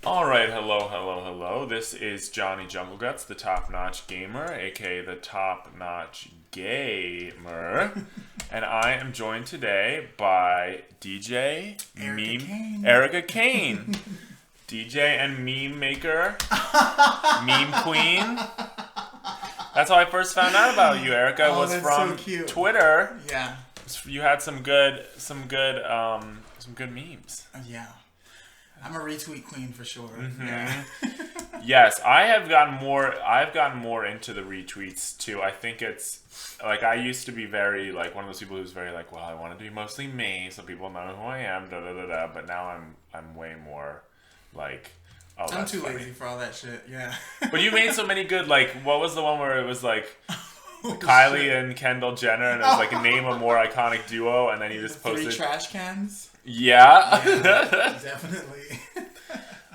All right, hello. This is Johnny Jungle Guts, the top-notch gamer, aka the top-notch gamer, and I am joined today by DJ Erika Kayne, DJ and meme maker, meme queen. That's how I first found out about you, Erika. Was from so Twitter. Yeah. You had some good memes. Yeah. I'm a retweet queen for sure. Mm-hmm. Yeah. Yes, I've gotten more into the retweets too. I think it's like I used to be very like one of those people who's very like, well, I want to do mostly me so people know who I am, da da da da. But now I'm way more like, oh, I'm that's too funny. lazy for all that shit. Yeah. But you made so many good, like, what was the one where it was like Kylie shit. and Kendall Jenner, and it was like name a more iconic duo, and then you just posted 3 trash cans. Yeah. Definitely.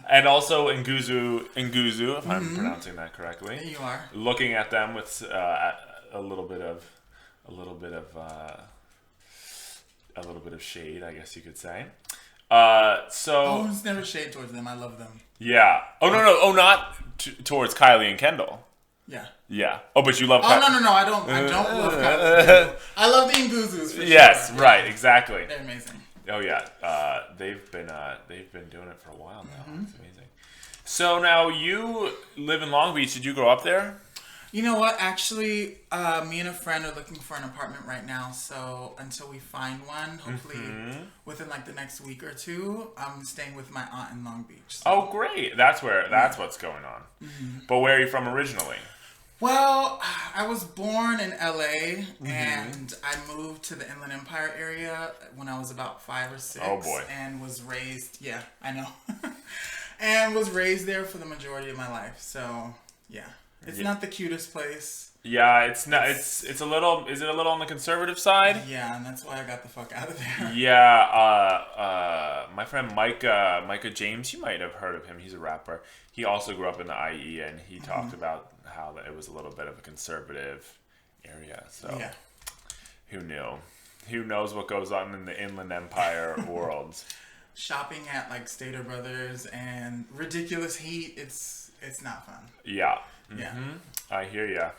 And also Nguzu, if I'm pronouncing that correctly. There you are. Looking at them with a little bit of shade, I guess you could say. It's never shade towards them. I love them. Yeah. Oh no. Oh, not towards Kylie and Kendall. Yeah. Yeah. Oh, but you love. No. I don't love Kylie. I love the Nguzus for yes. sure. Right. Exactly. They're amazing. Oh yeah, they've been doing it for a while now. It's amazing. So now you live in Long Beach. Did you grow up there? You know what? Actually, me and a friend are looking for an apartment right now. So until we find one, hopefully within like the next week or two, I'm staying with my aunt in Long Beach. So. Oh, great! That's what's going on. But where are you from originally? Well, I was born in LA and I moved to the Inland Empire area when I was about 5 or 6. Oh boy. And was raised, and was raised there for the majority of my life. So, yeah. It's not the cutest place. Yeah, it's not. It's a little. Is it a little on the conservative side? Yeah, and that's why I got the fuck out of there. Yeah. My friend Micah James. You might have heard of him. He's a rapper. He also grew up in the IE, and he talked about how it was a little bit of a conservative area. So, yeah. Who knew? Who knows what goes on in the Inland Empire world? Shopping at like Stater Brothers and ridiculous heat. It's not fun. Yeah. Yeah. I hear ya.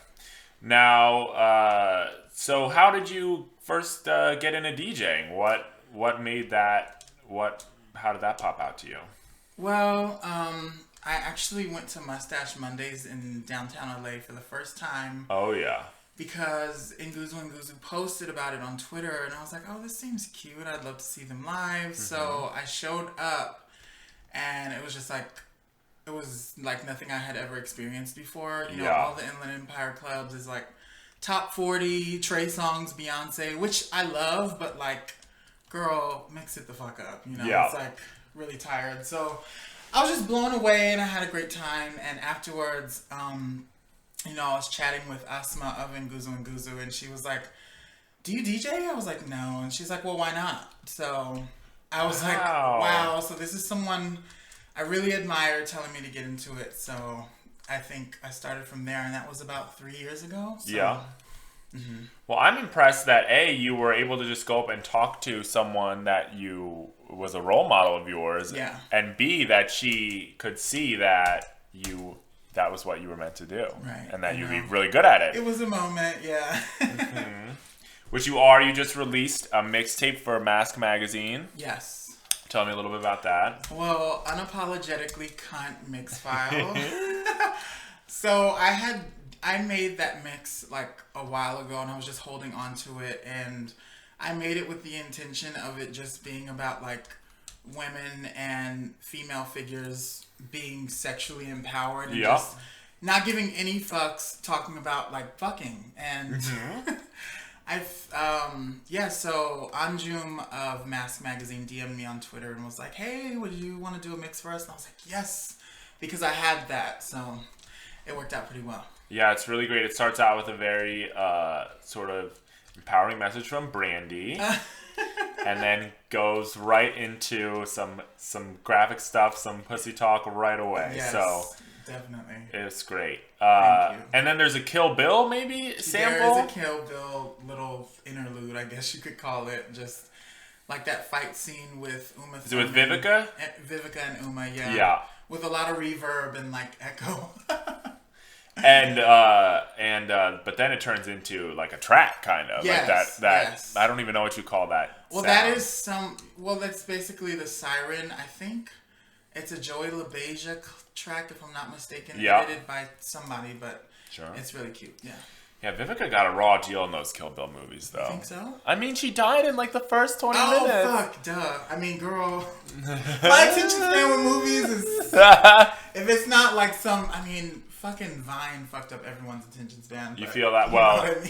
Now, so how did you first get into DJing? What made that? How did that pop out to you? Well, I actually went to Mustache Mondays in downtown LA for the first time. Oh yeah. Because Nguzu posted about it on Twitter, and I was like, oh, this seems cute. I'd love to see them live. So I showed up, and it was just like, it was like nothing I had ever experienced before. You know, all the Inland Empire clubs is like top 40, Trey songs, Beyonce, which I love, but like, girl, mix it the fuck up. You know, it's like really tired. So I was just blown away, and I had a great time. And afterwards, you know, I was chatting with Asma of Nguzu, and she was like, do you DJ? I was like, no. And she's like, well, why not? So I was like, wow. So this is someone I really admire telling me to get into it. So I think I started from there, and that was about 3 years ago. So. Yeah. Well, I'm impressed that A, you were able to just go up and talk to someone that was a role model of yours. Yeah. And B, that she could see that that was what you were meant to do. Right. And that you'd be really good at it. It was a moment, yeah. Which you are. You just released a mixtape for Mask Magazine. Yes. Tell me a little bit about that. Well, Unapologetically Cunt Mix File. So I made that mix like a while ago, and I was just holding on to it, and I made it with the intention of it just being about like women and female figures being sexually empowered and just not giving any fucks, talking about like fucking. And so Anjum of Mask Magazine DM'd me on Twitter and was like, hey, would you want to do a mix for us? And I was like, yes, because I had that. So it worked out pretty well. Yeah, it's really great. It starts out with a very sort of empowering message from Brandy, and then goes right into some graphic stuff, some pussy talk right away. Yes, so definitely, it's great. Thank you. And then there's a Kill Bill maybe sample. There is a Kill Bill little interlude, I guess you could call it, just like that fight scene with Uma. Is it with Vivica? Vivica and Uma, yeah. Yeah. with a lot of reverb and like echo. But then it turns into like a track kind of Yes, like that. yes. I don't even know what you call that. Well, sound. that is that's basically the siren. I think it's a Joey LaBeija track, if I'm not mistaken, edited by somebody, but sure. It's really cute. Yeah. Yeah, Vivica got a raw deal in those Kill Bill movies, though. You think so? I mean, she died in like the first 20 minutes. Oh, fuck, duh. I mean, girl, my attention span with movies is, if it's not like fucking Vine fucked up everyone's attention span. You feel that? Well, you know what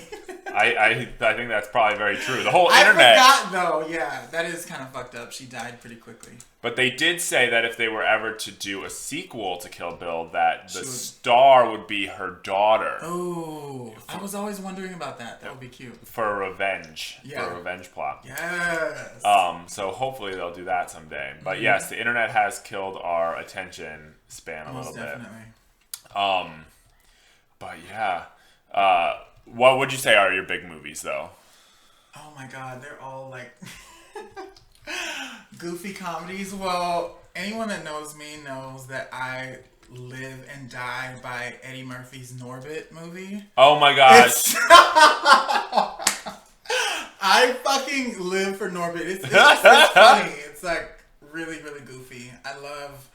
I mean? I think that's probably very true. The whole I internet. forgot, though. Yeah, that is kind of fucked up. She died pretty quickly. But they did say that if they were ever to do a sequel to Kill Bill, that the star would be her daughter. Oh, I was always wondering about that. That would be cute. For revenge. Yeah. For a revenge plot. Yes. So hopefully they'll do that someday. But yes, the internet has killed our attention span a little bit. But yeah. What would you say are your big movies, though? Oh my god, they're all like goofy comedies. Well, anyone that knows me knows that I live and die by Eddie Murphy's Norbit movie. Oh my gosh. I fucking live for Norbit. It's funny. It's like really, really goofy. I love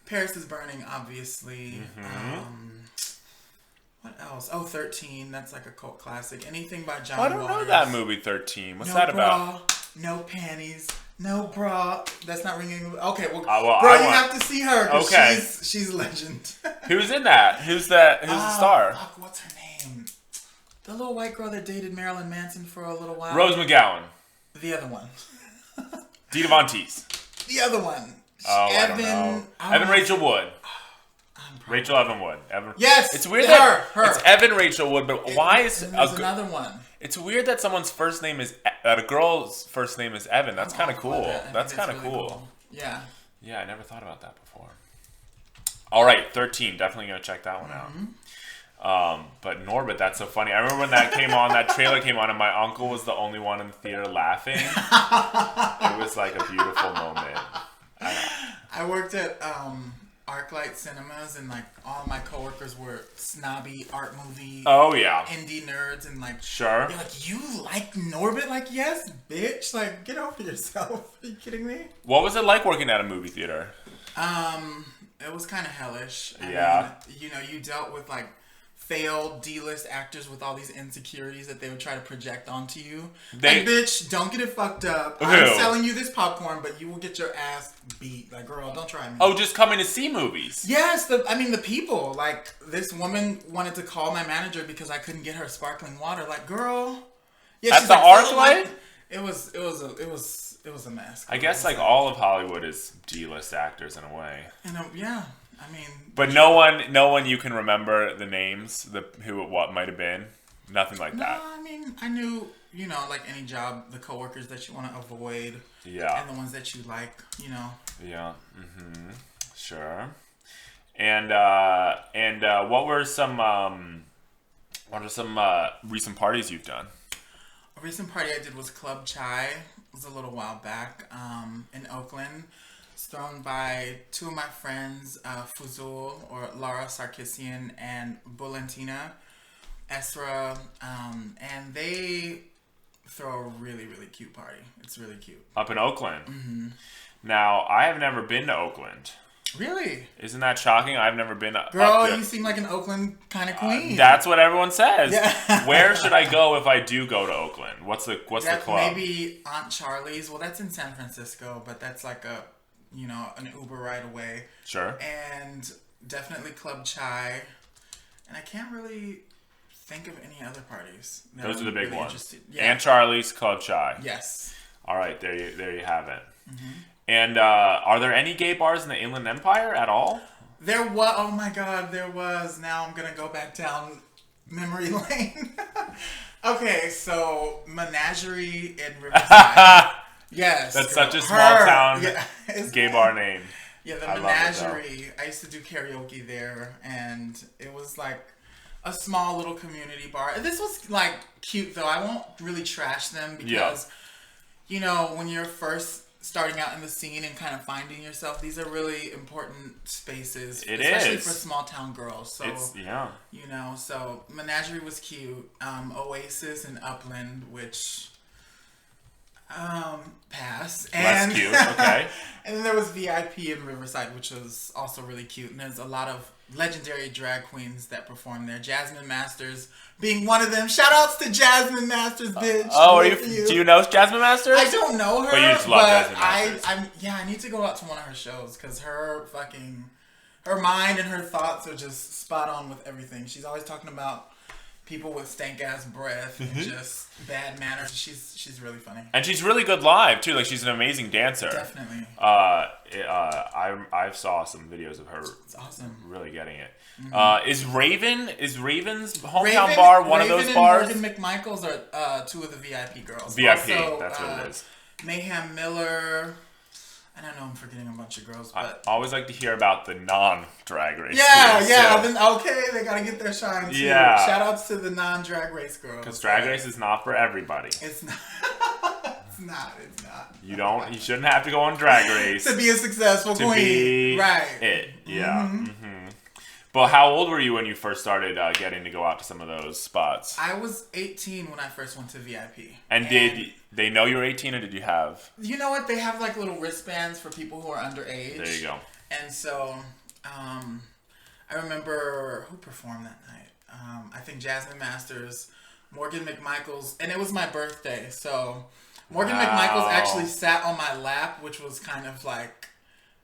Paris is Burning, obviously. What else? Oh, 13. That's like a cult classic. Anything by John I don't know that movie, 13. What's that about? No panties, no bra. That's not ringing. Okay, well, bro, you have to see her. Okay, she's legend. Who's in that? Who's the star? Fuck, what's her name? The little white girl that dated Marilyn Manson for a little while. Rose McGowan. The other one. Dita Von Teese. The other one. I don't know. Evan Rachel Wood. Rachel Evan Wood. Yes, it's weird that it's Evan Rachel Wood, but why is there's another one? It's weird that someone's first name is that a girl's first name is Evan. That's kind of cool. That's kind of really cool. Yeah. Yeah, I never thought about that before. All right, 13. Definitely gonna check that one out. But Norbit, that's so funny. I remember when that came on, that trailer came on, and my uncle was the only one in the theater laughing. It was like a beautiful moment. I worked at ArcLight Cinemas, and like all my coworkers were snobby art movie indie nerds, and like they're like, you like Norbit? Like, yes, bitch, like get over yourself. Are you kidding me? What was it like working at a movie theater? It was kind of hellish. I mean, you dealt with like failed D-list actors with all these insecurities that they would try to project onto you. Like, bitch, don't get it fucked up. I'm selling you this popcorn, but you will get your ass beat. Like, girl, don't try me. Oh, just coming to see movies. Yes, the people. Like, this woman wanted to call my manager because I couldn't get her sparkling water. Like, girl. Yeah, at the ArcLight? It was a mess. I guess like all of Hollywood is D-list actors in a way. And yeah. I mean, but no one you can remember the names, what might have been, nothing like that. No, I mean, I knew, like any job, the coworkers that you want to avoid, and the ones that you like, Yeah. Sure. And what are some recent parties you've done? A recent party I did was Club Chai. It was a little while back, in Oakland. Thrown by two of my friends, Fuzul, or Lara Sarkissian, and Bulantina Esra, and they throw a really, really cute party. It's really cute. Up in Oakland? Now, I have never been to Oakland. Really? Isn't that shocking? I've never been Girl, you seem like an Oakland kind of queen. That's what everyone says. Yeah. Where should I go if I do go to Oakland? What's the club? Maybe Aunt Charlie's. Well, that's in San Francisco, but that's like an Uber ride away. Sure. And definitely Club Chai. And I can't really think of any other parties. Those are the big ones. Interested. Yeah. Aunt Charlie's, Club Chai. Yes. All right, there you have it. And are there any gay bars in the Inland Empire at all? There was. Oh my God, there was. Now I'm gonna go back down memory lane. Okay, so Menagerie in Riverside. Yes. That's such a small town gay bar name. Yeah, the Menagerie. I used to do karaoke there, and it was like a small little community bar. This was like cute though. I won't really trash them because, when you're first starting out in the scene and kind of finding yourself, these are really important spaces, It especially is. for small town girls. So you know, so Menagerie was cute. Oasis and Upland, which pass. Less cute. Okay. And then there was VIP in Riverside, which was also really cute. And there's a lot of legendary drag queens that perform there. Jasmine Masters being one of them. Shout outs to Jasmine Masters, bitch. Oh, do you know Jasmine Masters? I don't know her, but you just love Jasmine Masters. I need to go out to one of her shows because her mind and her thoughts are just spot on with everything. She's always talking about people with stank ass breath and just bad manners. She's really funny. And she's really good live too. Like, she's an amazing dancer. Definitely. I saw some videos of her. It's awesome. Really getting it. Is Raven's hometown bar one of those bars? Morgan McMichaels are two of the VIP girls. VIP, also, that's what it is. Mayhem Miller. And I know I'm forgetting a bunch of girls, but I always like to hear about the non-drag race. Yeah. Then, okay, they gotta get their shine too. Yeah. Shout outs to the non-drag race girls. Because drag race is not for everybody. It's not. It's not. You shouldn't have to go on Drag Race to be a successful queen. Be right. It. Yeah. Mm-hmm. But how old were you when you first started getting to go out to some of those spots? I was 18 when I first went to VIP. And did they know you were 18, or did you have? You know what? They have like little wristbands for people who are underage. There you go. And so, I remember who performed that night. I think Jasmine Masters, Morgan McMichaels, and it was my birthday. So Morgan McMichaels actually sat on my lap, which was kind of like,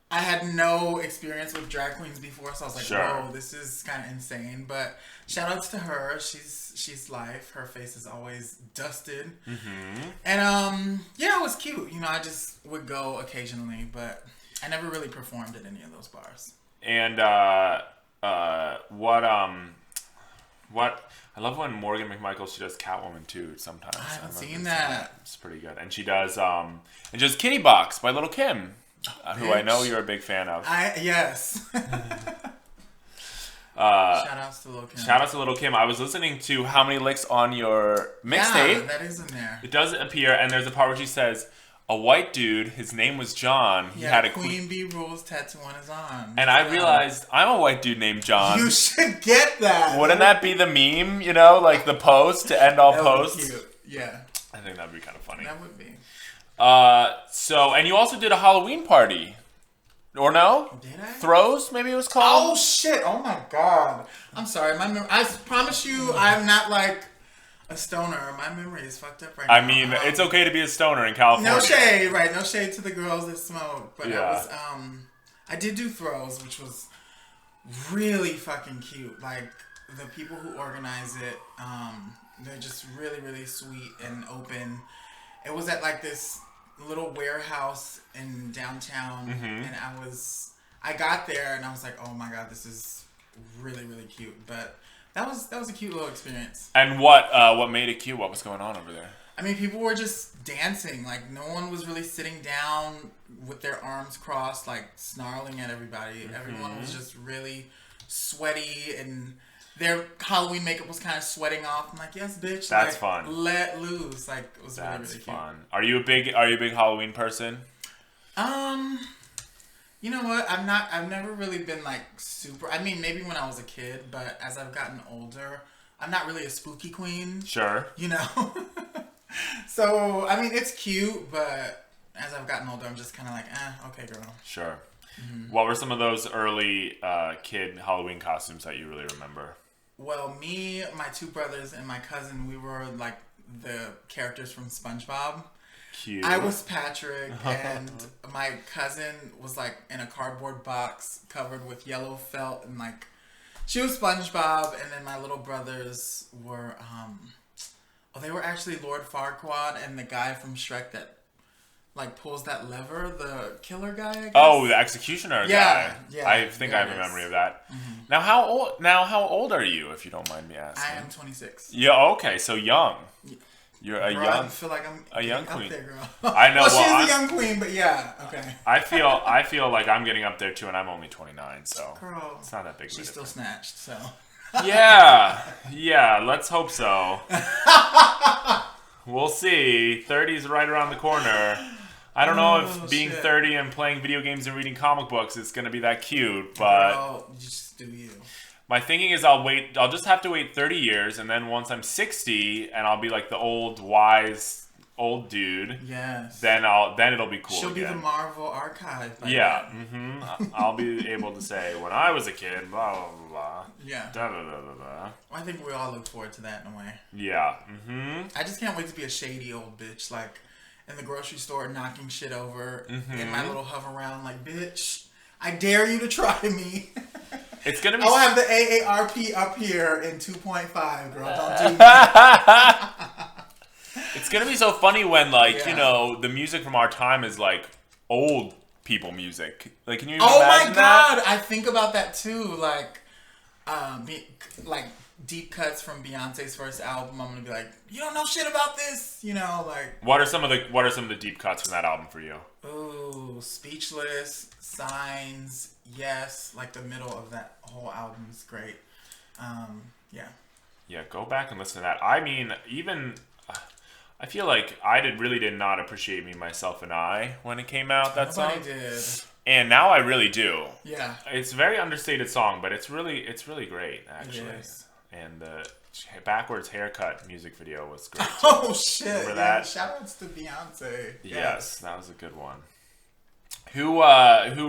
I had no experience with drag queens before, so I was like, whoa, this is kind of insane. But shout outs to her. She's life. Her face is always dusted. Mm-hmm. And it was cute. You know, I just would go occasionally, but I never really performed at any of those bars. And what I love when Morgan McMichaels, she does Catwoman too sometimes. I haven't seen that. It's pretty good. And she does and just Kitty Box by Little Kim. Who I know you're a big fan of. Yes. Shout outs to Little Kim. Shout outs to Little Kim. I was listening to How Many Licks on Your mixtape. Yeah, that is in there. It does appear, and there's a part where she says, a white dude, his name was John. He had a Queen Bee Rules tattoo on his arm. And I realized I'm a white dude named John. You should get that. Wouldn't that be the meme, you know, like the post to end all posts? Would be cute. Yeah. I think that'd be kind of funny. That would be. And you also did a Halloween party. Or no? Did I? Throws, maybe it was called? Oh, shit. Oh, my God. I'm sorry. I promise you I'm not like a stoner. My memory is fucked up right now. I mean, it's okay to be a stoner in California. No shade, right. No shade to the girls that smoke. But I did do throws, which was really fucking cute. Like, the people who organize it, they're just really, really sweet and open. It was at like this little warehouse in downtown, and I got there and I was like, oh my God, this is really, really cute. But that was a cute little experience. And what made it cute? What was going on over there? I mean, people were just dancing. Like, no one was really sitting down with their arms crossed, like snarling at everybody. Everyone was just really sweaty, and their Halloween makeup was kind of sweating off. I'm like, yes, bitch. That's like, fun. Let loose. Like, it was really, really cute. That's fun. Are you a big Halloween person? You know what? I've never really been like super. I mean, maybe when I was a kid, but as I've gotten older, I'm not really a spooky queen. Sure. You know? So, I mean, it's cute, but as I've gotten older, I'm just kind of like, okay, girl. Sure. Mm-hmm. What were some of those early kid Halloween costumes that you really remember? Well, me, my two brothers, and my cousin, we were like the characters from SpongeBob. Cute. I was Patrick, and my cousin was like in a cardboard box covered with yellow felt, and like she was SpongeBob, and then my little brothers were they were actually Lord Farquaad and the guy from Shrek that like pulls that lever, the killer guy, I guess. Oh, the executioner guy. Yeah. I think I have a memory of that. Mm-hmm. Now how old are you, if you don't mind me asking? I am 26. Yeah, okay, so young. You're a young. I feel like I'm a young queen. Up there, girl. I know. Well, she's a young queen, but yeah, okay. I feel like I'm getting up there too, and I'm only 29, so girl, it's not that big. She's still snatched, so. Yeah. Let's hope so. We'll see. 30's right around the corner. I don't know if being 30 and playing video games and reading comic books is going to be that cute, but... Girl, just do you. My thinking is I'll just have to wait 30 years, and then once I'm 60, and I'll be like the old, wise, old dude. Yes. Then it'll be cool She'll again. be the Marvel archive. Yeah. I'll be able to say, when I was a kid, blah, blah, blah, blah. Yeah. Da, da, da, da, da. I think we all look forward to that in a way. Yeah. I just can't wait to be a shady old bitch, like, in the grocery store knocking shit over in my little hover round, like, bitch, I dare you to try me. It's gonna be. I'll have the AARP up here in 2.5, girl. Don't do that. It's gonna be so funny when, like, you know, the music from our time is like old people music. Like, can you imagine Oh my god, that? I think about that too. Like, like deep cuts from Beyonce's first album. I'm gonna be like, you don't know shit about this, you know, like. What are some of the deep cuts from that album for you? Ooh, Speechless, Signs, Yes, like the middle of that whole album is great. Yeah. Yeah, go back and listen to that. I mean, even I feel like I really did not appreciate Me, Myself, and I when it came out. That Nobody song did. And now I really do. Yeah. It's a very understated song, but it's really great actually. It is. And the backwards haircut music video was great. Oh shit! Remember that? Shout outs to Beyonce. Yes, that was a good one. Who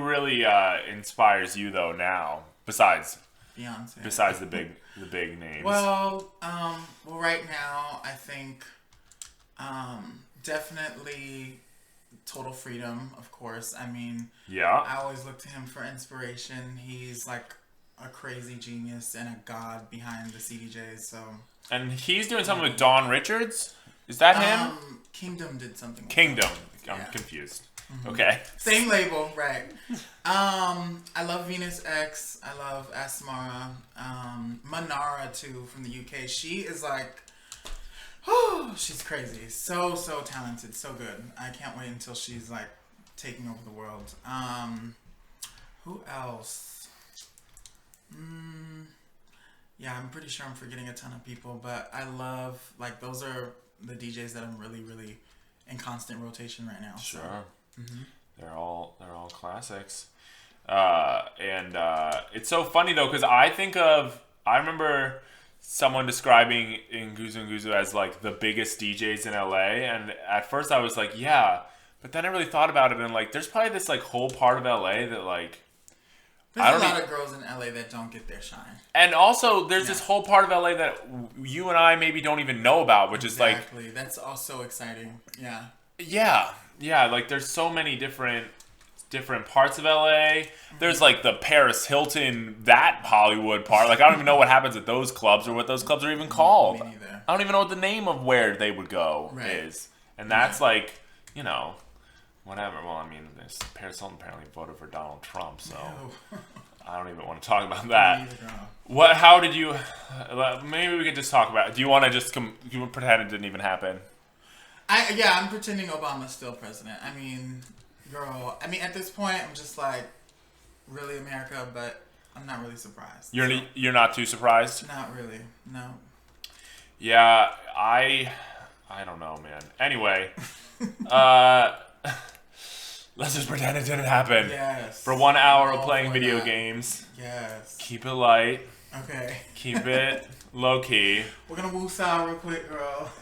really inspires you though now? Besides Beyonce. Besides the big names. Well, right now I think definitely Total Freedom, of course. I mean, yeah. I always look to him for inspiration. He's like a crazy genius and a god behind the CDJs. So. And he's doing something with Dawn Richards. Is that him? Kingdom did something. With Kingdom. Them. I'm confused. Okay. Same label, right. I love Venus X. I love Asmara. Manara, too, from the UK. She is like, she's crazy. So talented. So good. I can't wait until she's like taking over the world. Who else? Yeah, I'm pretty sure I'm forgetting a ton of people, but I love, like, those are the DJs that I'm really, really in constant rotation right now. Sure. So. They're all classics. And it's so funny though, because I remember someone describing Nguzu as like the biggest DJs in LA, and at first I was like, yeah, but then I really thought about it, and like there's probably this like whole part of LA that like there's a lot of girls in LA that don't get their shine. And also there's this whole part of LA that you and I maybe don't even know about, which is like, exactly. That's also exciting. Yeah, like there's so many different parts of LA. There's like the Paris Hilton, that Hollywood part. Like I don't even know what happens at those clubs or what those clubs are even called. Me neither. I don't even know what the name of where they would go is. And that's like, you know, whatever. Well, I mean, Paris Hilton apparently voted for Donald Trump, so I don't even want to talk about that. How did you? Maybe we could just talk about it. Do you want to just you pretend it didn't even happen? I'm pretending Obama's still president. I mean, girl. I mean, at this point, I'm just like, really America, but I'm not really surprised. You're not too surprised? Not really. No. Yeah, I don't know, man. Anyway, let's just pretend it didn't happen. Yes. For 1 hour of playing video games. Yes. Keep it light. Okay. Keep it low key. We're gonna woosah real quick, girl.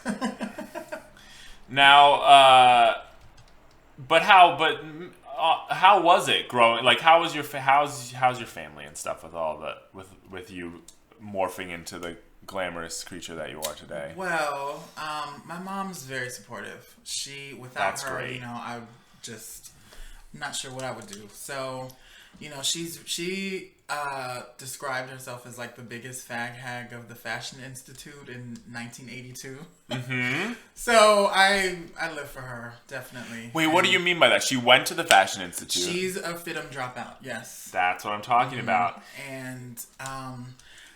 Now, how was it growing? Like, how's your family and stuff with all the with you morphing into the glamorous creature that you are today? Well, my mom's very supportive. Without her, great. You know, I'm not sure what I would do. So, you know, she described herself as like the biggest fag hag of the Fashion Institute in 1982. Mm-hmm. So I live for her, definitely. Wait, what do you mean by that? She went to the Fashion Institute. She's a FITM dropout, yes. That's what I'm talking about. And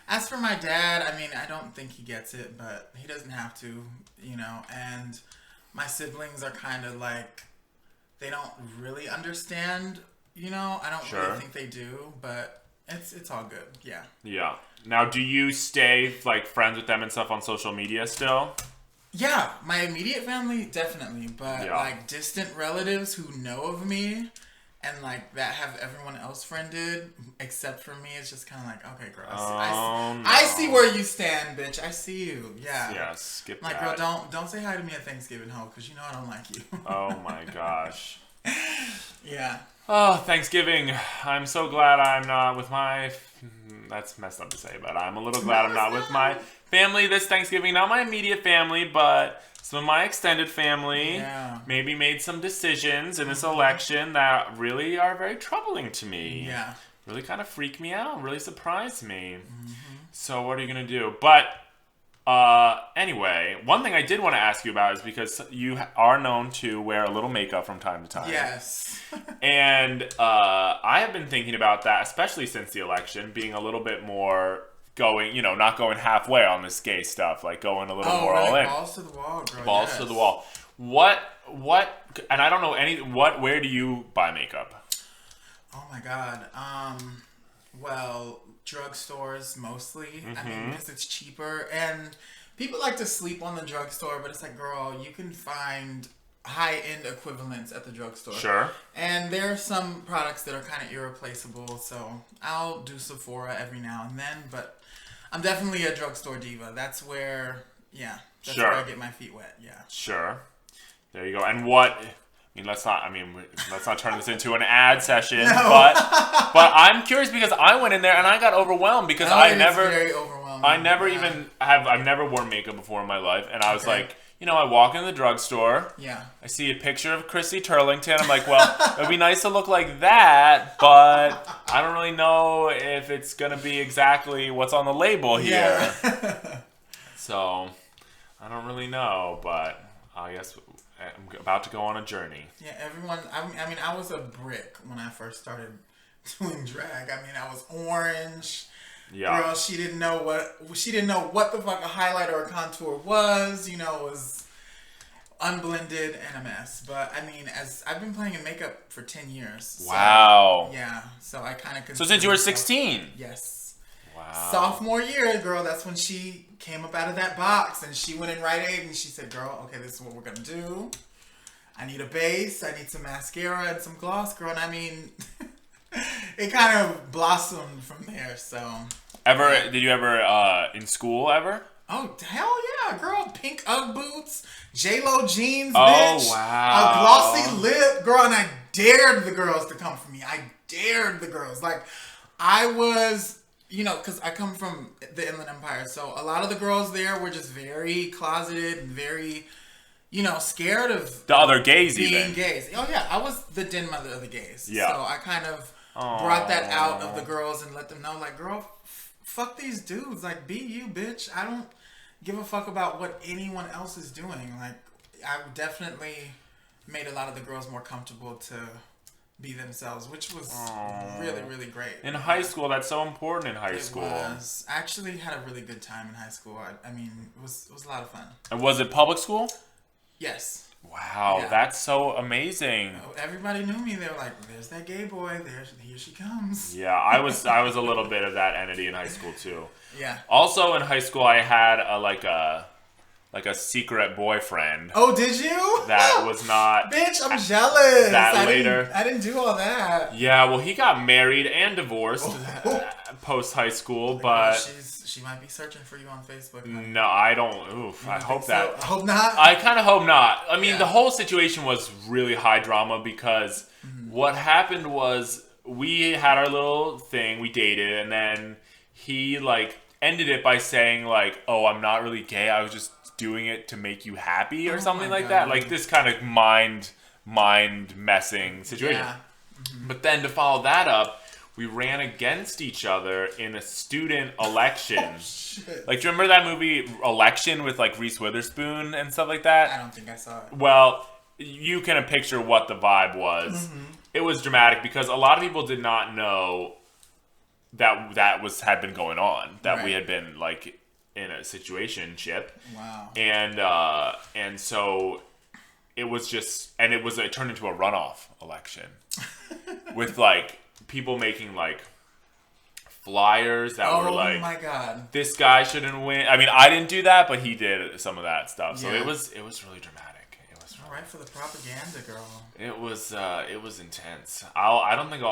as for my dad, I mean, I don't think he gets it, but he doesn't have to, you know. And my siblings are kind of like, they don't really understand, you know. I don't really think they do, but it's all good. Yeah. Yeah. Now, do you stay like friends with them and stuff on social media still? Yeah, my immediate family, definitely. But, Yeah. like, distant relatives who know of me and, like, that have everyone else friended except for me, it's just kind of like, okay, girl, I see where you stand, bitch. I see you. Yeah. Yeah, skip like, that. girl, don't say hi to me at Thanksgiving, ho, because you know I don't like you. Oh, my gosh. Yeah. Oh, Thanksgiving. I'm so glad I'm not with my... That's messed up to say, but I'm a little glad I'm not with my family this Thanksgiving. Not my immediate family, but some of my extended family. Yeah. Maybe made some decisions in this election that really are very troubling to me. Yeah. Really kind of freaked me out. Really surprised me. So what are you going to do? But... anyway, one thing I did want to ask you about is because you are known to wear a little makeup from time to time. Yes. And I have been thinking about that, especially since the election, being a little bit more going, not going halfway on this gay stuff, like going a little more all in. Balls to the wall, girl. Balls to the wall. What, and I don't know where do you buy makeup? Oh my God. Well, drugstores mostly. I mean, because it's cheaper. And people like to sleep on the drugstore, but it's like, girl, you can find high-end equivalents at the drugstore. Sure. And there are some products that are kind of irreplaceable, so I'll do Sephora every now and then, but I'm definitely a drugstore diva. That's where, where I get my feet wet, yeah. Sure. There you go. And let's not turn this into an ad session, No. but I'm curious because I went in there and I got overwhelmed because Very overwhelming. I've never worn makeup before in my life, and I was like, I walk in the drugstore. Yeah. I see a picture of Chrissy Turlington. I'm like, well, it'd be nice to look like that, but I don't really know if it's gonna be exactly what's on the label here. Yeah. So I don't really know, but I guess I'm about to go on a journey. Yeah, I was a brick when I first started doing drag. I mean, I was orange. Yeah. Girl, she didn't know what the fuck a highlight or a contour was. It was unblended and a mess. But I mean, as I've been playing in makeup for 10 years. So, wow. Yeah. So I kind of. So since you were 16. Yes. Wow. Sophomore year, girl, that's when she came up out of that box and she went in Rite Aid and she said, girl, okay, this is what we're going to do. I need a base. I need some mascara and some gloss, girl. And I mean, it kind of blossomed from there, so. Did you ever, in school ever? Oh, hell yeah, girl. Pink Ugg boots, J-Lo jeans, Oh, bitch. wow. A glossy lip, girl. And I dared the girls to come for me. I dared the girls. Like, I was... because I come from the Inland Empire, so a lot of the girls there were just very closeted and very, scared of The other gays being even. gays. Oh yeah, I was the den mother of the gays. Yeah. So I kind of brought that out of the girls and let them know, like, girl, fuck these dudes. Like, be you, bitch. I don't give a fuck about what anyone else is doing. Like, I definitely made a lot of the girls more comfortable to be themselves, which was really, really great. In high school, that's so important in high school. I actually had a really good time in high school. I mean, it was a lot of fun. And was it public school? Yes. Wow, Yeah. that's so amazing. Everybody knew me. They were like, "There's that gay boy. Here she comes." Yeah, I was a little bit of that entity in high school too. Yeah. Also in high school, I had a secret boyfriend. Oh, did you? That was not. Bitch, I'm jealous. Later. I didn't do all that. Yeah, well, he got married and divorced post high school, but she might be searching for you on Facebook. no, I don't. Oof, I hope that. I hope not. I kind of hope not. I mean, the whole situation was really high drama because what happened was we had our little thing, we dated, and then he ended it by saying "Oh, I'm not really gay. I was just doing it to make you happy," or something like that. Like this kind of mind messing situation. Yeah. But then to follow that up, we ran against each other in a student election. Oh, shit. Do you remember that movie Election with Reese Witherspoon and stuff like that? I don't think I saw it. Well, you can picture what the vibe was. It was dramatic because a lot of people did not know that had been going on. That we had been in a situationship. Wow. And so it was it turned into a runoff election with people making flyers that were like, oh my God, this guy shouldn't win. I mean, I didn't do that, but he did some of that stuff. So Yeah. it was really dramatic. It was all right for the propaganda, girl. It was intense. I don't think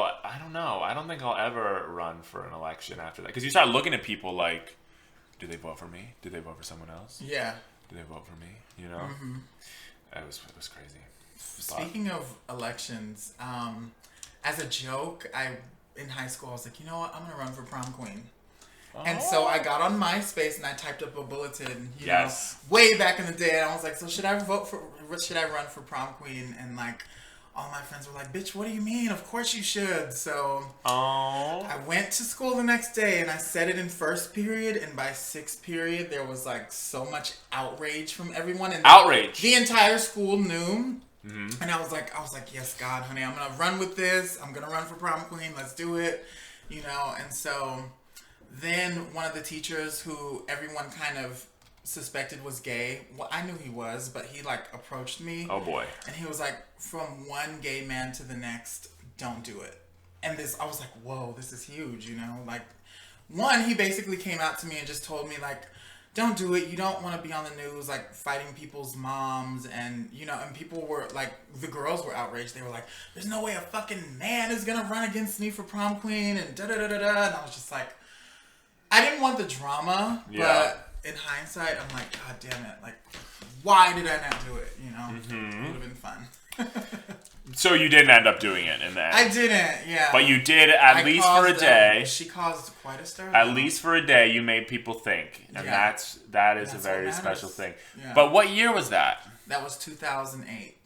I'll ever run for an election after that, because you start looking at people like, do they vote for me? Did they vote for someone else? Yeah. Did they vote for me? You know, it was crazy. Speaking of elections, as a joke, in high school I was like, you know what, I'm gonna run for prom queen. And so I got on MySpace and I typed up a bulletin, you know, way back in the day, and I was like, so should I run for prom queen? And like, all my friends were like, bitch, what do you mean? Of course you should. So I went to school the next day and I said it in first period, and by sixth period there was like so much outrage from everyone, and the entire school knew. And I was like, yes, God, honey, I'm gonna run with this. I'm gonna run for prom queen. Let's do it, you know. And so then one of the teachers who everyone kind of suspected was gay, well, I knew he was, but he like approached me. Oh boy. And he was like, from one gay man to the next, don't do it. And I was like, whoa, this is huge, you know. Like, one, he basically came out to me and just told me like, don't do it. You don't want to be on the news, like, fighting people's moms. And, you know, and people were, like, the girls were outraged. They were like, there's no way a fucking man is going to run against me for prom queen and da-da-da-da-da. And I was just like, I didn't want the drama, but in hindsight, I'm like, God damn it. Like, why did I not do it, you know? It would have been fun. So you didn't end up doing it in the end. I didn't, yeah. But you did at least for a day. She caused quite a stir. At least for a day, you made people think, and that is a very special thing. Yeah. But what year was that? That was 2008.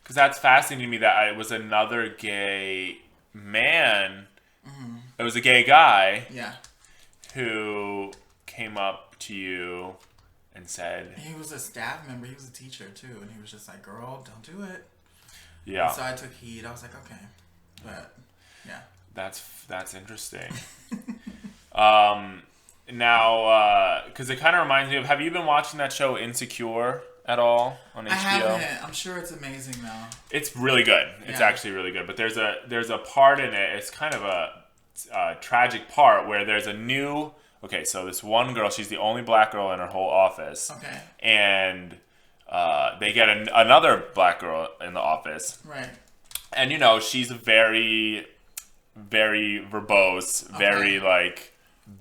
Because that's fascinating to me that it was another gay man. It was a gay guy. Yeah. Who came up to you and said, he was a staff member. He was a teacher too, and he was just like, "Girl, don't do it." Yeah. And so I took heed. I was like, "Okay," but yeah. That's interesting. Now, because it kind of reminds me of. Have you been watching that show Insecure at all on HBO? I haven't. I'm sure it's amazing though. It's really good. It's actually really good. But there's a part in it. It's kind of a tragic part where there's a new. Okay, so this one girl, she's the only black girl in her whole office. Okay. And they get another black girl in the office. Right. And, you know, she's very, very verbose, very, like,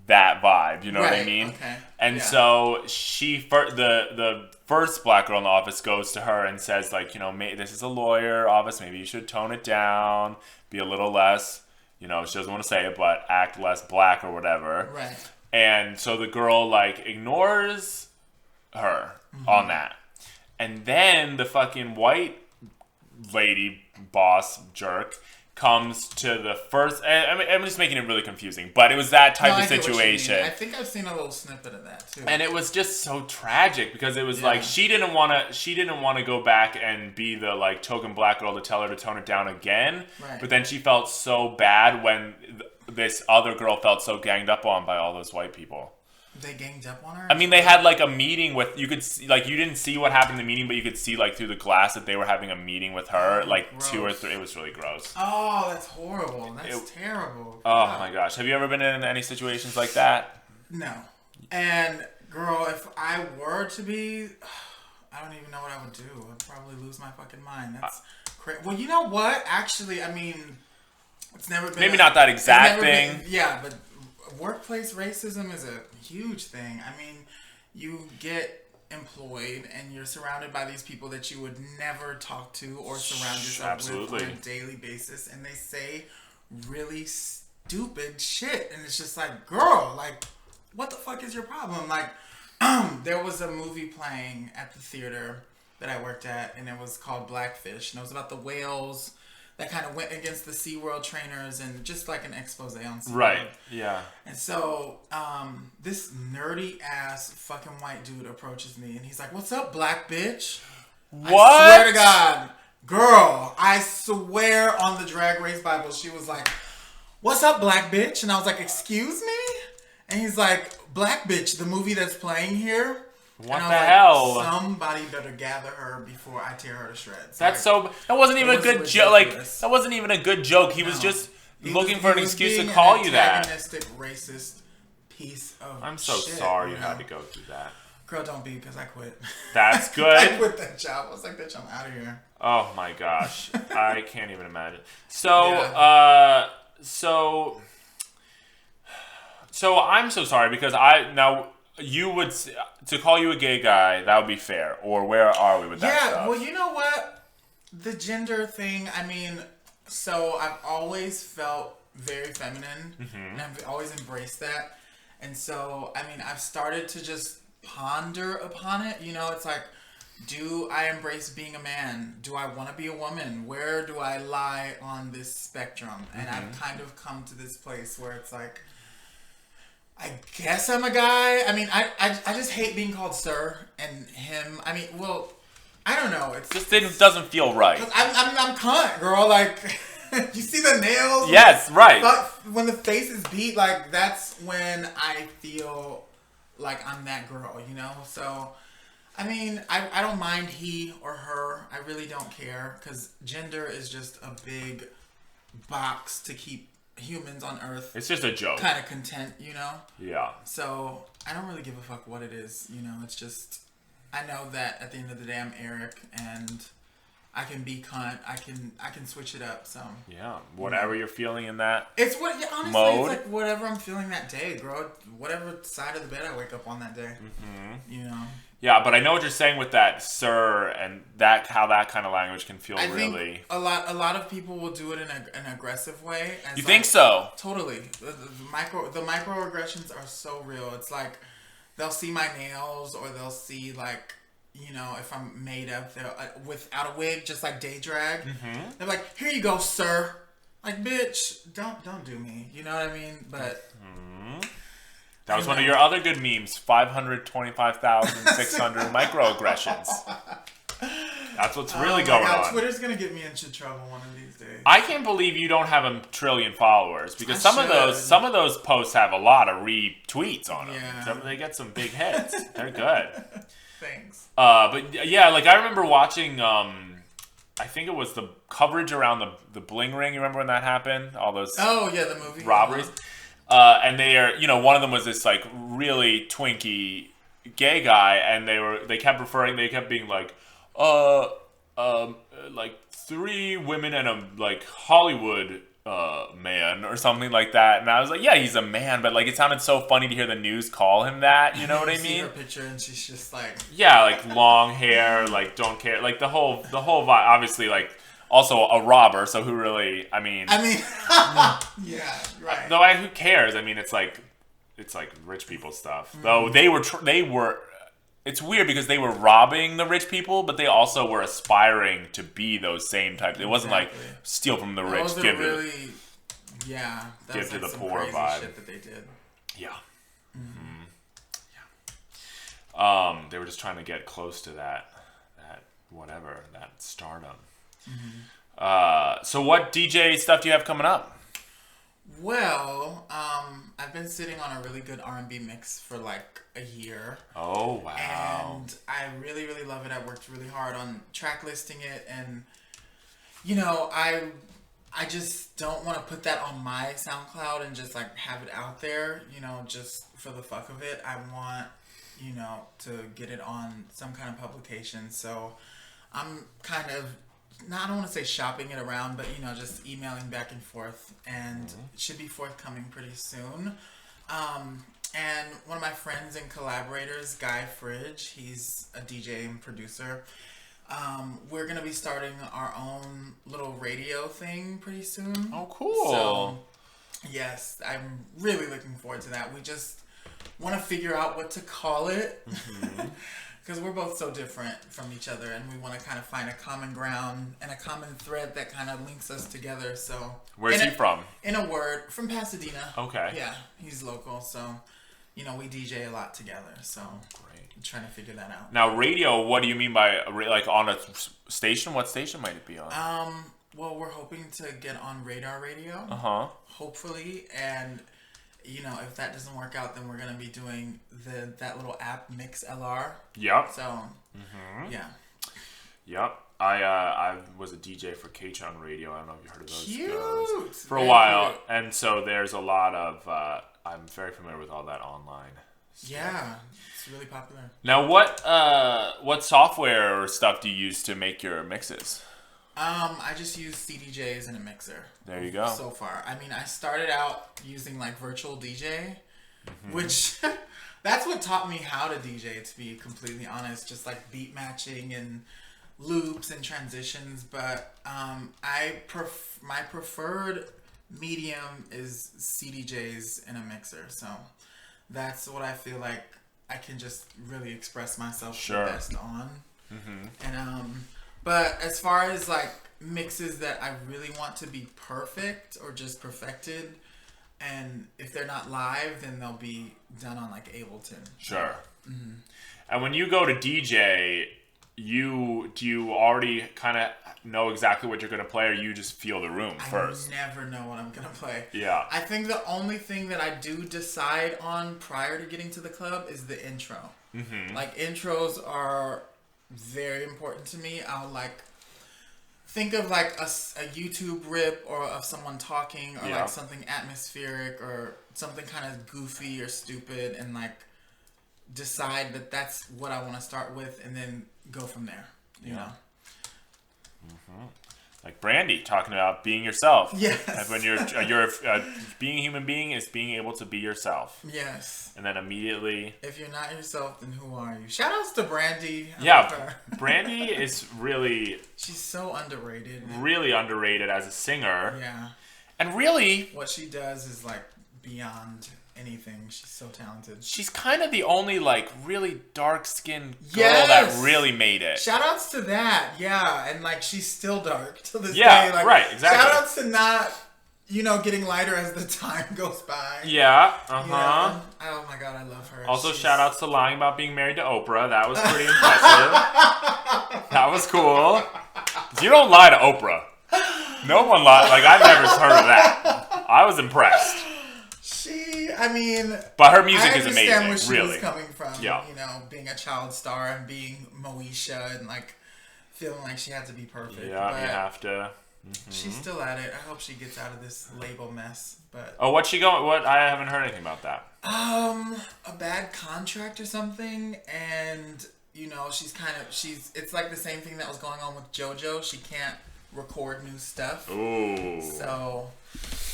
that vibe. You know what I mean? Okay. And so the first black girl in the office goes to her and says, like, you know, this is a lawyer office. Maybe you should tone it down, be a little less, you know, she doesn't want to say it, but act less black or whatever. Right. And so the girl, like, ignores her on that. And then the fucking white lady boss jerk comes to the first... I mean, I'm just making it really confusing, but it was that type of situation. I think I've seen a little snippet of that, too. And it was just so tragic because it was like she didn't want to go back and be the, like, token black girl to tell her to tone it down again. Right. But then she felt so bad when... this other girl felt so ganged up on by all those white people. They ganged up on her? I mean, they had, like, a meeting with... You could see... Like, you didn't see what happened in the meeting, but you could see, like, through the glass that they were having a meeting with her. Like, gross. 2 or 3... It was really gross. Oh, that's horrible. That's terrible. Oh, my gosh. Have you ever been in any situations like that? No. And, girl, if I were to be... I don't even know what I would do. I'd probably lose my fucking mind. That's crazy. Well, you know what? Actually, I mean... It's never been maybe not that exact thing. But workplace racism is a huge thing. I mean, you get employed and you're surrounded by these people that you would never talk to or surround yourself with on a daily basis, and they say really stupid shit, and it's just like, girl, like, what the fuck is your problem? Like, there was a movie playing at the theater that I worked at, and it was called Blackfish, and it was about the whales that kind of went against the SeaWorld trainers, and just like an expose on SeaWorld. Right, yeah. And so, this nerdy-ass fucking white dude approaches me, and he's like, "What's up, black bitch?" What? I swear to God. Girl, I swear on the Drag Race Bible, she was like, "What's up, black bitch?" And I was like, "Excuse me?" And he's like, "Black bitch, the movie that's playing here." What the hell? Somebody better gather her before I tear her to shreds. That wasn't even a good joke. Like, that wasn't even a good joke. He was just looking for an excuse to call you that. Antagonistic, racist piece of I'm so shit, sorry you had to go through that. Girl, don't be, because I quit. That's good. I quit that job. I was like, bitch, I'm out of here. Oh my gosh. I can't even imagine. So, Yeah. So I'm so sorry because you would, to call you a gay guy, that would be fair. Or where are we with that stuff? Yeah, well, you know what? The gender thing, I mean, so I've always felt very feminine, and I've always embraced that. And so, I mean, I've started to just ponder upon it. You know, it's like, do I embrace being a man? Do I want to be a woman? Where do I lie on this spectrum? And I've kind of come to this place where it's like, I guess I'm a guy. I mean, I just hate being called sir and him. I mean, well, I don't know. It's just it doesn't feel right. I'm cunt, girl. Like, you see the nails? Yes, right. When the face is beat, like, that's when I feel like I'm that girl, you know? So, I mean, I don't mind he or her. I really don't care, because gender is just a big box to keep humans on Earth. It's just a joke. Kind of content, you know? Yeah. So, I don't really give a fuck what it is, you know? It's just, I know that at the end of the day, I'm Eric, and I can be cunt. I can switch it up, so. Yeah, whatever you're feeling in that It's what, yeah, honestly, mode. It's like whatever I'm feeling that day, bro. Whatever side of the bed I wake up on that day, you know? Yeah, but I know what you're saying with that, sir, and that how that kind of language can feel really. Think a lot of people will do it in an aggressive way. You think so? Totally. The microaggressions are so real. It's like they'll see my nails, or they'll see, like, you know, if I'm made up without a wig, just like day drag. They're like, "Here you go, sir." Like, bitch, don't do me. You know what I mean? But. That was one of your other good memes. 525,600 microaggressions. That's what's really going on. Twitter's gonna get me into trouble one of these days. I can't believe you don't have a trillion followers, because some of those posts have a lot of retweets on them. Yeah. They get some big hits. They're good. Thanks. But yeah, like I remember watching. I think it was the coverage around the bling ring. You remember when that happened? All those. Oh yeah, the movie robberies. And they are, you know, one of them was this like really twinky gay guy, and they kept being like, like 3 women and a like Hollywood man or something like that. And I was like, yeah, he's a man, but like it sounded so funny to hear the news call him that. You know what I mean? See her picture, and she's just like, yeah, like long hair, like don't care, like the whole vibe. Obviously, like. Also a robber, so who really? I mean, yeah, right. Though who cares? I mean, it's like rich people stuff. Though they were. It's weird because they were robbing the rich people, but they also were aspiring to be those same types. It wasn't like steal from the rich, give to the poor vibe. Shit that they did. Yeah. They were just trying to get close to that stardom. So what DJ stuff do you have coming up? Well, I've been sitting on a really good R&B mix for like a year. Oh, wow. And I really, really love it. I worked really hard on track listing it, and you know, I just don't want to put that on my SoundCloud and just like have it out there, you know, just for the fuck of it. I want, you know, to get it on some kind of publication. So I'm kind of, I don't want to say shopping it around, but, you know, just emailing back and forth, and it should be forthcoming pretty soon. And one of my friends and collaborators, Guy Fridge, he's a DJ and producer. We're going to be starting our own little radio thing pretty soon. Oh, cool. So, yes, I'm really looking forward to that. We just want to figure out what to call it. Because we're both so different from each other, and we want to kind of find a common ground and a common thread that kind of links us together. So, where's he from? In a word, from Pasadena. Okay. Yeah, he's local, so you know we DJ a lot together. So great. I'm trying to figure that out. Now, radio. What do you mean by like on a station? What station might it be on? Well, we're hoping to get on Radar Radio. Hopefully, and. You know, if that doesn't work out, then we're gonna be doing that little app MixLR. Yep. So, yeah. Yep. I was a DJ for K-Chun Radio. I don't know if you heard of those Cute. guys. For a while. Cute. And so there's a lot of, I'm very familiar with all that online stuff. Yeah, it's really popular. Now, what software or stuff do you use to make your mixes? I just use CDJs and a mixer. There you go. So far. I mean, I started out using like virtual DJ, which that's what taught me how to DJ, to be completely honest. Just like beat matching and loops and transitions. But my preferred medium is CDJs and a mixer. So that's what I feel like I can just really express myself the best on. And but as far as like mixes that I really want to be perfect or just perfected, and if they're not live, then they'll be done on like Ableton. Sure. And when you go to DJ, do you already kind of know exactly what you're going to play, or you just feel the room first? I never know what I'm going to play. Yeah. I think the only thing that I do decide on prior to getting to the club is the intro. Like intros are very important to me. I'll like think of like a YouTube rip or of someone talking or like something atmospheric or something kind of goofy or stupid, and like decide that that's what I want to start with, and then go from there. You know. Like Brandy talking about being yourself. Yes. And when you're being a human being is being able to be yourself. Yes. And then immediately, if you're not yourself, then who are you? Shout outs to Brandy. Brandy is really... she's so underrated. Really underrated as a singer. Yeah. And really... what she does is like beyond anything. She's so talented. She's kind of the only like really dark-skinned girl that really made it. Shout outs to that. Yeah. And like she's still dark to this day. Like, right. Exactly. Shout outs to not... getting lighter as the time goes by. Yeah. Oh my God, I love her. Also, shout outs to lying about being married to Oprah. That was pretty impressive. That was cool. You don't lie to Oprah. No one lied. Like, I've never heard of that. I was impressed. But her music is amazing. I understand where she really. was coming from. Yeah. Being a child star and being Moesha and like feeling like she had to be perfect. Yeah, but you have to. She's still at it. I hope she gets out of this label mess. But what's she going? What? I haven't heard anything about that. A bad contract or something, and it's like the same thing that was going on with JoJo. She can't record new stuff. Ooh. So,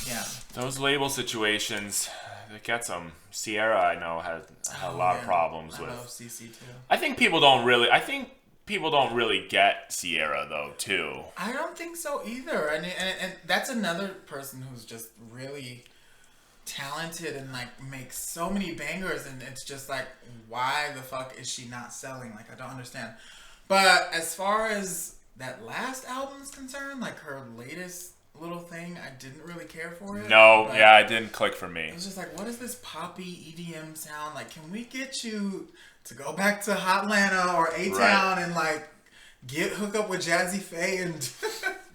yeah. Those label situations, it gets them. Sierra, I know, had a lot of problems with. I love CC too. I think people don't really get Sierra though, too. I don't think so either. And that's another person who's just really talented and like makes so many bangers, and it's just like, why the fuck is she not selling? Like, I don't understand. But as far as that last album's concerned, like her latest little thing, I didn't really care for it. No, it didn't click for me. It was just like, what is this poppy EDM sound? Like, can we get you to go back to Hotlanta or A-Town and like hook up with Jazzy Faye and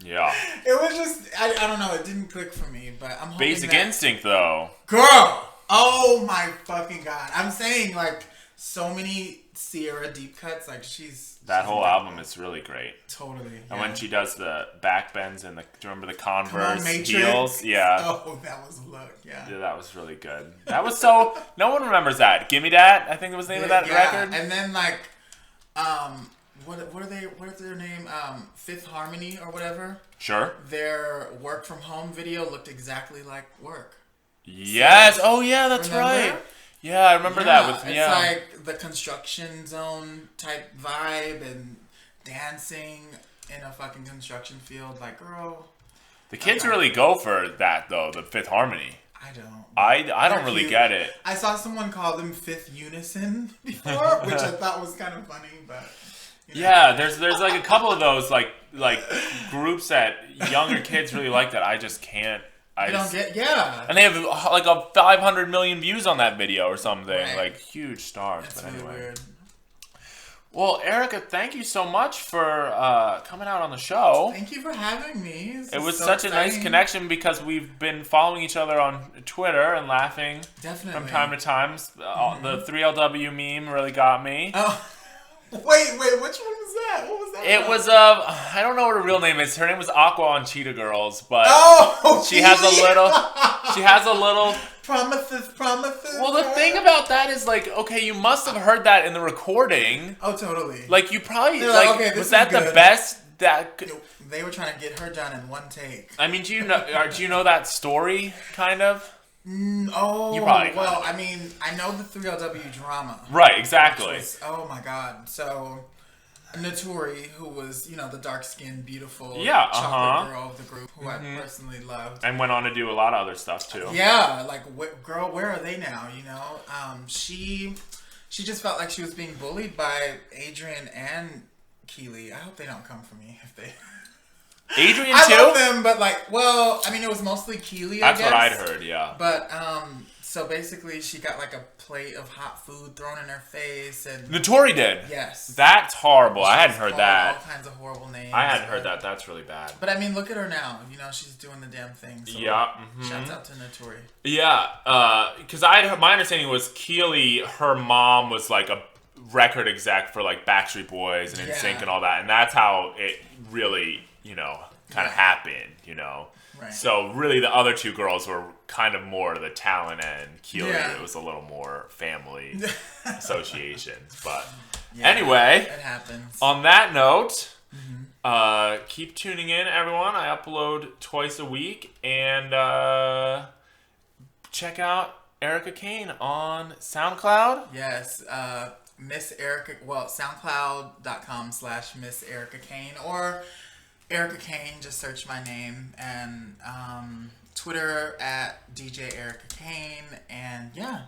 yeah. It was just I don't know, it didn't click for me, but I'm hoping Basic Instinct though. Girl! Oh my fucking God. I'm saying like so many Sierra deep cuts, like she's whole album is really great. Totally. And when she does the back bends and do you remember the Converse heels? Yeah. Oh, that was a look, yeah. Yeah, that was really good. That was no one remembers that. Gimme Dat, I think it was the name of that record. And then like what's their name? Fifth Harmony or whatever. Sure. Their work from home video looked exactly like Work. Yes. So, oh yeah, that's right. Yeah, I remember that. It's like the construction zone type vibe and dancing in a fucking construction field. Like, girl. The kids really go for that, though, the Fifth Harmony. I don't. I don't really get it. I saw someone call them Fifth Unison before, which I thought was kind of funny, but... Yeah, there's like a couple of those like groups that younger kids really like that I just can't. I don't get, yeah. And they have like 500 million views on that video or something. Right. Like huge stars. That's but anyway. Really weird. Well, Erika, thank you so much for coming out on the show. Thank you for having me. It was such a nice connection because we've been following each other on Twitter and laughing from time to time. The 3LW meme really got me. Oh. Wait, which one was that? What was that? It was I don't know what her real name is. Her name was Aqua on Cheetah Girls, but she has a little promises. Well, the thing about that is like, okay, you must have heard that in the recording. Oh, totally. Like you probably like okay, was that good. The best that they were trying to get her done in one take. I mean, do you know that story kind of? Oh, you probably well, I mean, I know the 3LW drama. Right, exactly. Was, oh my God. So, Notori, who was, the dark-skinned, beautiful chocolate girl of the group, who I personally loved. And went on to do a lot of other stuff, too. Yeah, like, girl, where are they now, She just felt like she was being bullied by Adrian and Keely. I hope they don't come for me if they... Adrian too? I love them, but it was mostly Keely, I guess. That's what I'd heard, yeah. But, so basically she got like a plate of hot food thrown in her face and... Notori did? Yes. That's horrible. I hadn't heard that. All kinds of horrible names. I hadn't heard that. That's really bad. But I mean, look at her now. She's doing the damn thing. So yeah. Shouts out to Notori. Yeah, because my understanding was Keely, her mom was like a record exec for like Backstreet Boys and NSYNC and all that. And that's how it really... kind of happened, Right. So really the other two girls were kind of more the talent end. Keely, it was a little more family associations. But anyway, it happens. On that note, keep tuning in, everyone. I upload twice a week. And check out Erika Kayne on SoundCloud. Yes, Miss Erika, SoundCloud.com/Miss Erika Kayne or... Erika Kayne, just search my name, and Twitter at DJ Erika Kayne, and yeah.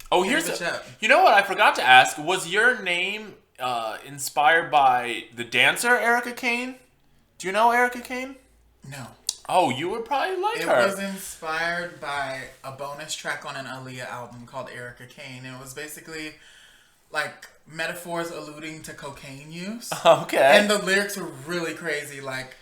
Oh, you know what I forgot to ask? Was your name inspired by the dancer Erika Kayne? Do you know Erika Kayne? No. Oh, you would probably like her. It was inspired by a bonus track on an Aaliyah album called Erika Kayne. It was basically like metaphors alluding to cocaine use. Okay. And the lyrics were really crazy. Like,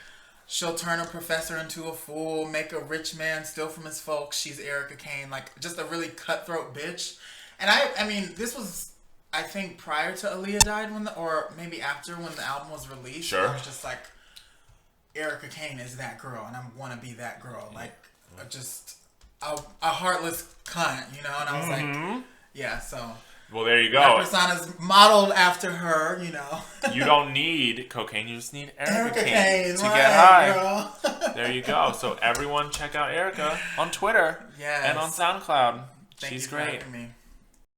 she'll turn a professor into a fool, make a rich man steal from his folks. She's Erika Kayne. Like, just a really cutthroat bitch. And I mean, this was, I think, prior to Aaliyah died, or maybe after when the album was released. Sure. I was just like, Erika Kayne is that girl, and I want to be that girl. Like, just a heartless cunt, And I was like, yeah, so... Well, there you go. My persona's modeled after her, You don't need cocaine. You just need Erika Kayne to right, get high. Girl. There you go. So everyone check out Erika on Twitter and on SoundCloud. She's great. For having me.